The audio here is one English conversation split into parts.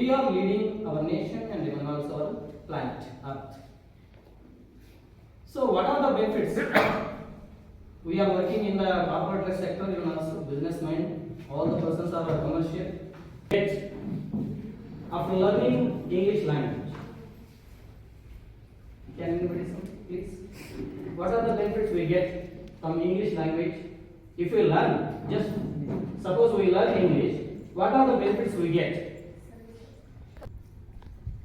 our nation and even also our planet Earth. So what are the benefits? We are working in the corporate sector, even also business mind, all the persons are commercial. Yet, after learning English language, can anybody say please? What are the benefits we get from English language? If we learn, just suppose we learn English, what are the benefits we get?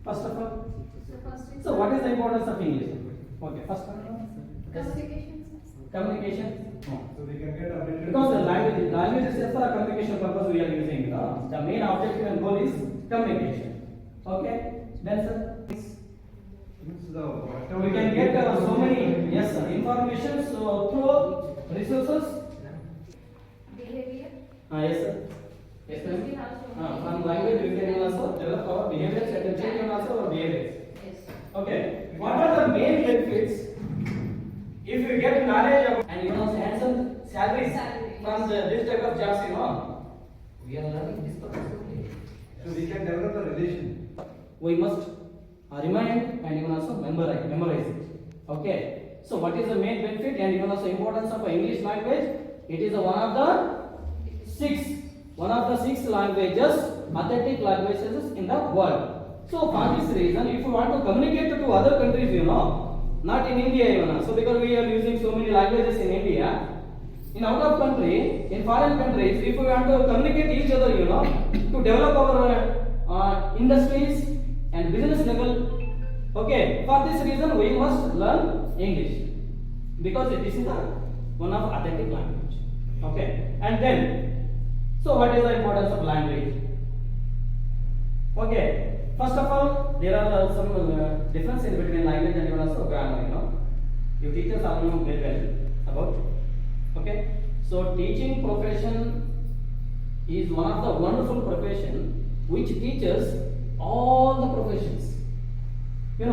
First of all, so what is the importance of English? Okay, first of all, communication. So we can get updated. Because the language is just for communication purpose we are using. The main objective and goal is communication. Okay, then sir, we can get so many information through resources. Behavior. Yes sir. Yes ma'am. From language we can also develop our behaviors and change also our behaviors. Yes. Okay. What are the main benefits if you get knowledge about and handsome salaries from this type of jobs? We are learning this purpose. So we can develop a relation. We must remind and even also memorize it. Okay. So what is the main benefit and even also importance of English language? It is one of the six languages, authentic languages in the world. So for this reason, if you want to communicate to other countries, not in India even. So because we are using so many languages in India, in out of country, in foreign countries, if we want to communicate each other, to develop our industries and business level. Okay, for this reason we must learn English because this is one of authentic language. Okay, and then, so what is the importance of language? Okay, first of all, there are some difference in between language and even also grammar. You teachers all know very well about. Okay, so teaching profession is one of the wonderful profession which teaches all the professions. We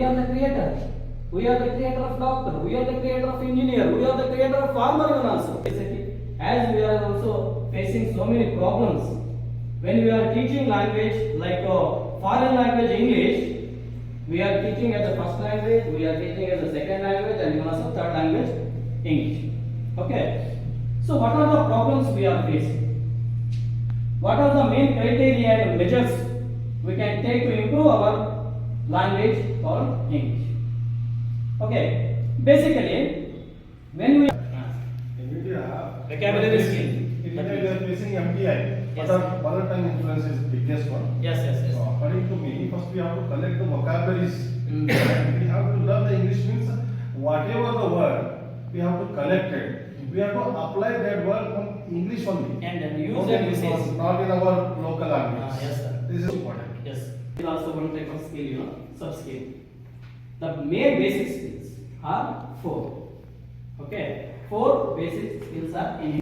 are the creator. We are the creator of doctor. We are the creator of engineer. We are the creator of farmer even also. As we are also facing so many problems, when we are teaching language like foreign language English, we are teaching as a first language, we are teaching as a second language, and even also third language English. Okay. So what are the problems we are facing? What are the main criteria and measures we can take to improve our language called English? Okay. Basically, when we vocabulary skill. In India, we are facing MPI. Yes. Mother tongue influence is biggest one. Yes. So according to me, first we have to collect the vocabularies. Mm. We have to learn the English means whatever the word, we have to collect it. We have to apply that word on English only. And then use Not and in- usage. Not in our local language. Yes, sir. This is important. Yes. It is also one type of skill, sub skill. The main basic skills are 4. Okay, 4 basic skills are in.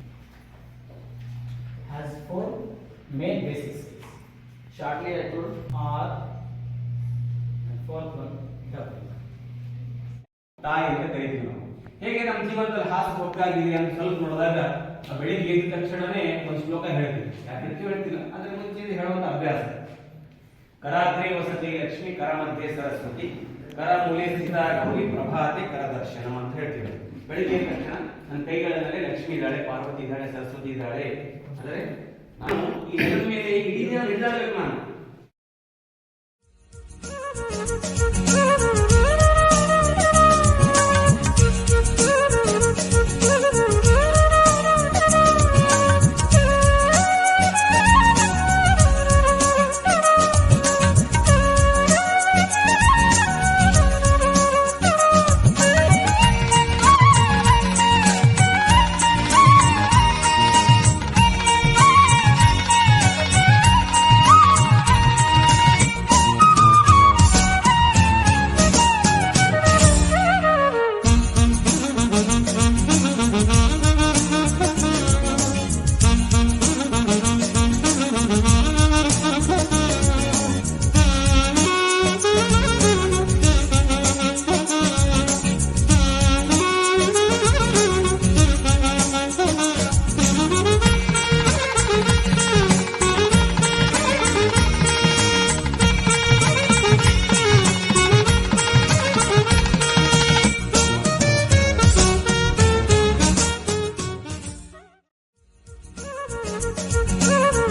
Has 4 main basic skills. Shortly I told R and fourth one W. ತಾಯಿ ಅಂತ ಕರಿತೀವಿ ನಾವು. ಹೇಗೆ ನಮ್ಮ ಜೀವನದಲ್ಲಿ ಹಾಸು ಹೊಕ್ಕಾಗಿದೆ ಅಂತ ಸ್ವಲ್ಪ ನೋಡಿದಾಗ ಬೆಳಿಗ್ಗೆ ಎದ್ದ ತಕ್ಷಣನೇ ಒಂದು ಶ್ಲೋಕ ಹೇಳ್ತೀವಿ. ಯಾಕೆ ಹೇಳ್ತಿಲ್ಲ ಅದ್ರ ಮುಂಚೆ ಹೇಳುವಂತ ಅಭ್ಯಾಸ. ಕರಾತ್ರಿ ವಸತಿ ಲಕ್ಷ್ಮಿ ಕರ ಮಧ್ಯೆ ಸರಸ್ವತಿ ಕರ ಮೂಲೆ ಸ್ಥಿತ ಗೌರಿ ಪ್ರಭಾತೆ ಕರ ದರ್ಶನಂ ಅಂತ ಹೇಳ್ತೀವಿ. ಬೆಳಿಗ್ಗೆ ಎದ್ದ ತಕ್ಷಣ ನನ್ನ ಕೈಗಳ ಮೇಲೆ ಲಕ್ಷ್ಮಿ ಇದ್ದಾಳೆ, ಪಾರ್ವತಿ ಇದ್ದಾಳೆ, ಸರಸ್ವತಿ ಇದ್ದಾಳೆ. ಅಂದ್ರೆ ನಾನು ಈ ನೆಲದ ಮೇಲೆ ಇಡೀ ದಿನ ನಿಲ್ದಾಡಬೇಕು ನಾನು.